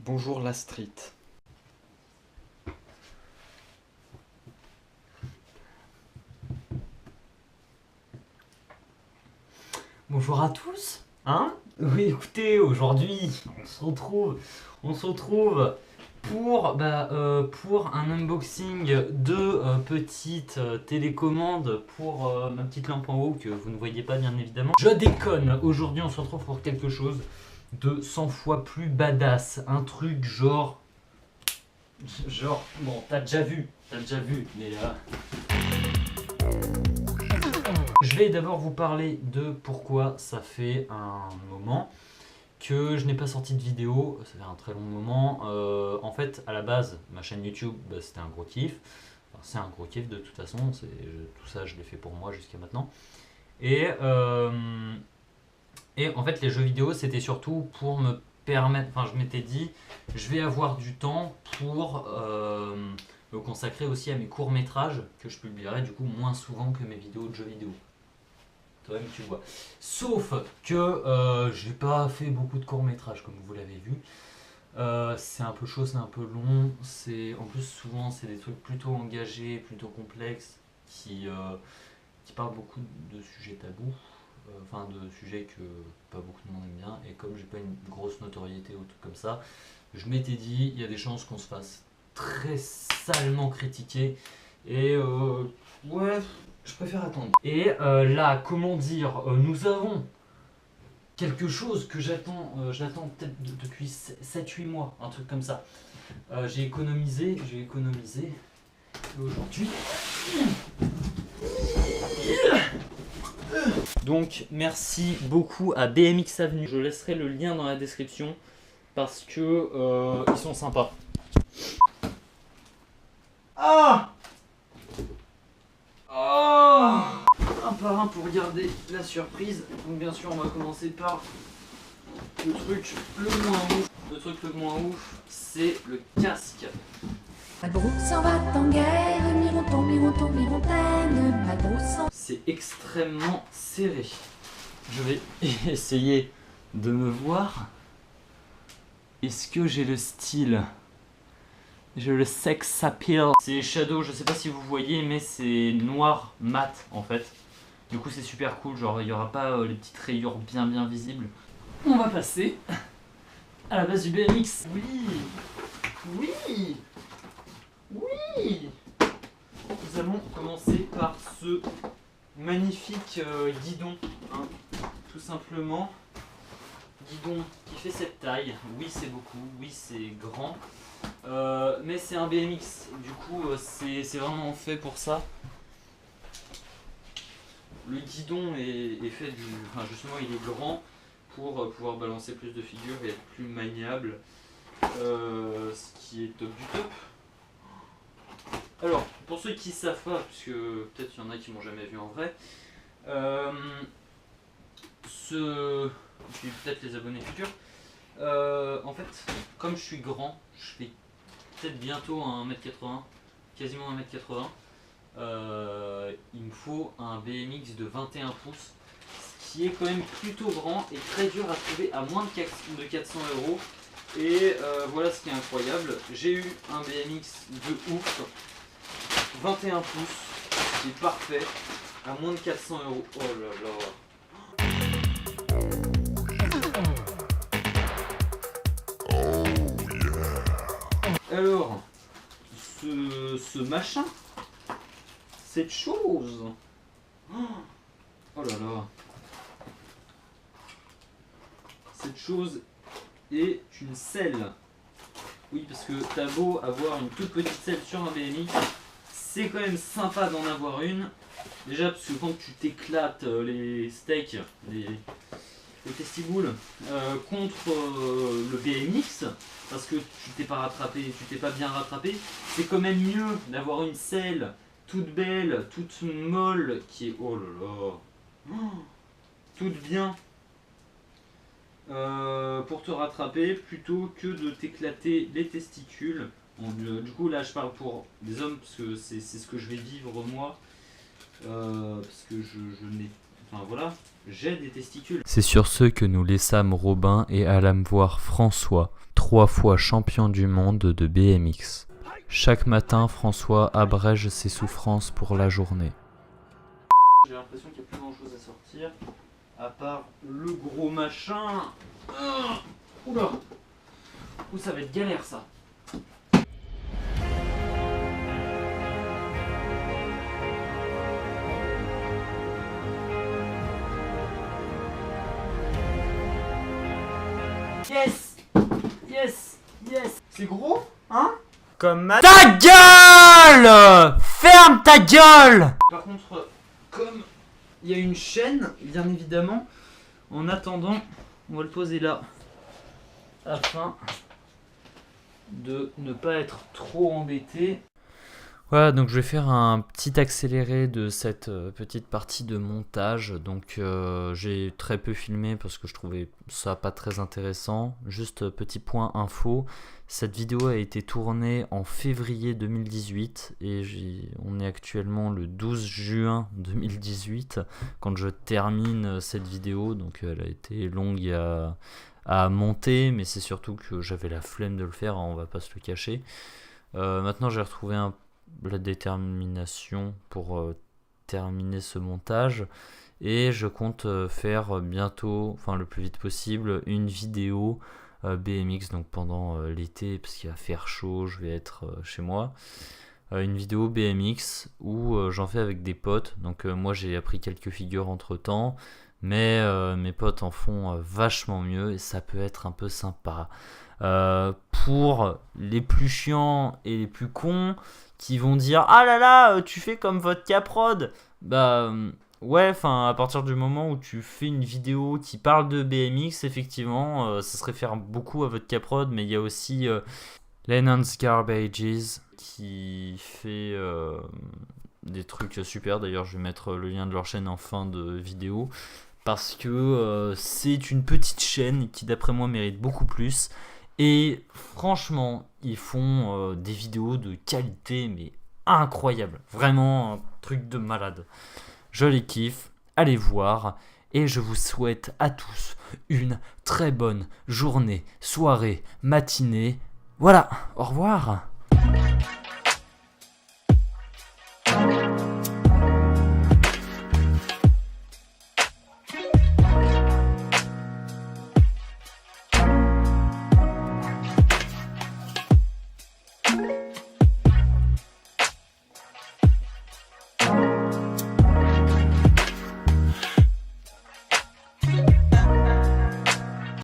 Bonjour la street. Bonjour à tous, hein? Oui, écoutez, aujourd'hui, on se retrouve pour un unboxing de petites télécommandes pour ma petite lampe en haut que vous ne voyez pas bien évidemment. Je déconne, aujourd'hui on se retrouve pour quelque chose de 100 fois plus badass, un truc genre, bon, t'as déjà vu, mais je vais d'abord vous parler de pourquoi ça fait un moment que je n'ai pas sorti de vidéo, ça fait un très long moment. En fait, à la base, ma chaîne YouTube, c'était un gros kiff. Enfin, c'est un gros kiff de toute façon, tout ça je l'ai fait pour moi jusqu'à maintenant. Et en fait, les jeux vidéo, c'était surtout pour me permettre, enfin je m'étais dit, je vais avoir du temps pour me consacrer aussi à mes courts-métrages que je publierai du coup moins souvent que mes vidéos de jeux vidéo. Toi-même tu vois. Sauf que j'ai pas fait beaucoup de courts-métrages comme vous l'avez vu. C'est un peu chaud, c'est un peu long. En plus souvent c'est des trucs plutôt engagés, plutôt complexes, qui parlent beaucoup de sujets tabous. Enfin de sujets que pas beaucoup de monde aime bien. Et comme j'ai pas une grosse notoriété ou tout comme ça, je m'étais dit il y a des chances qu'on se fasse très salement critiquer. Et ouais, je préfère attendre. Et là, comment dire, nous avons quelque chose que j'attends peut-être depuis 7-8 mois, un truc comme ça. J'ai économisé, et aujourd'hui... Donc merci beaucoup à BMX Avenue. Je laisserai le lien dans la description parce que ils sont sympas. Ah! Oh! Un par un pour regarder la surprise. Donc bien sûr on va commencer par le truc le moins ouf. Le truc le moins ouf, c'est le casque. Madrousse en va en guerre, mironton, mironton, mirontaine, Madrousse en... C'est extrêmement serré. Je vais essayer de me voir. Est-ce que j'ai le style? J'ai le sex appeal. C'est Shadow, je sais pas si vous voyez, mais c'est noir mat en fait. Du coup c'est super cool, genre il n'y aura pas les petites rayures bien visibles. On va passer à la base du BMX. Oui. Nous allons commencer par ce magnifique guidon, hein, tout simplement. Guidon qui fait cette taille. Oui c'est beaucoup, oui c'est grand. Mais c'est un BMX, du coup c'est vraiment fait pour ça. Le guidon est fait enfin justement il est grand pour pouvoir balancer plus de figures et être plus maniable, ce qui est top du top. Alors pour ceux qui ne savent pas, puisque peut-être il y en a qui m'ont jamais vu en vrai, puis peut-être les abonnés futurs, en fait comme je suis grand, je fais peut-être bientôt 1m80, quasiment 1m80. Il me faut un BMX de 21 pouces, ce qui est quand même plutôt grand et très dur à trouver à moins de 400 €. Et voilà ce qui est incroyable, j'ai eu un BMX de ouf, 21 pouces, qui est parfait, à moins de 400 €. Oh là là. Alors, ce machin, cette chose, oh là là, cette chose est une selle. Oui, parce que t'as beau avoir une toute petite selle sur un BMX, c'est quand même sympa d'en avoir une. Déjà parce que quand tu t'éclates les steaks, les testiboules contre le BMX, parce que tu t'es pas bien rattrapé, c'est quand même mieux d'avoir une selle toute belle, toute molle, qui est, oh là là, toute bien, pour te rattraper, plutôt que de t'éclater les testicules. Bon, du coup là je parle pour les hommes, parce que c'est ce que je vais vivre moi, parce que je n'ai Enfin voilà, j'ai des testicules. C'est sur ce que nous laissâmes Robin et allâmes voir François, 3 fois champion du monde de BMX. Chaque matin, François abrège ses souffrances pour la journée. J'ai l'impression qu'il n'y a plus grand chose à sortir, à part le gros machin. Oula! Ouh, ça va être galère ça. Yes! Yes! Yes! C'est gros? Hein? Comme ma... Ta gueule! Ferme ta gueule! Par contre, comme il y a une chaîne, bien évidemment, en attendant, on va le poser là, afin de ne pas être trop embêté. Voilà, donc je vais faire un petit accéléré de cette petite partie de montage. Donc j'ai très peu filmé parce que je trouvais ça pas très intéressant. Juste petit point info, cette vidéo a été tournée en février 2018 et on est actuellement le 12 juin 2018 quand je termine cette vidéo. Donc elle a été longue à monter, mais c'est surtout que j'avais la flemme de le faire, on va pas se le cacher. Maintenant j'ai retrouvé la détermination pour terminer ce montage et je compte faire bientôt, enfin le plus vite possible, une vidéo BMX, donc pendant l'été parce qu'il va faire chaud, je vais être chez moi, une vidéo BMX où j'en fais avec des potes. Donc moi j'ai appris quelques figures entre temps, mais mes potes en font vachement mieux et ça peut être un peu sympa. Pour les plus chiants et les plus cons qui vont dire ah là là tu fais comme Vodka Prod, bah ouais, enfin à partir du moment où tu fais une vidéo qui parle de BMX, effectivement ça se réfère beaucoup à Vodka Prod, mais il y a aussi Lennon's Garbages qui fait des trucs super. D'ailleurs je vais mettre le lien de leur chaîne en fin de vidéo parce que c'est une petite chaîne qui d'après moi mérite beaucoup plus. Et franchement, ils font des vidéos de qualité, mais incroyable. Vraiment un truc de malade. Je les kiffe, allez voir. Et je vous souhaite à tous une très bonne journée, soirée, matinée. Voilà, au revoir.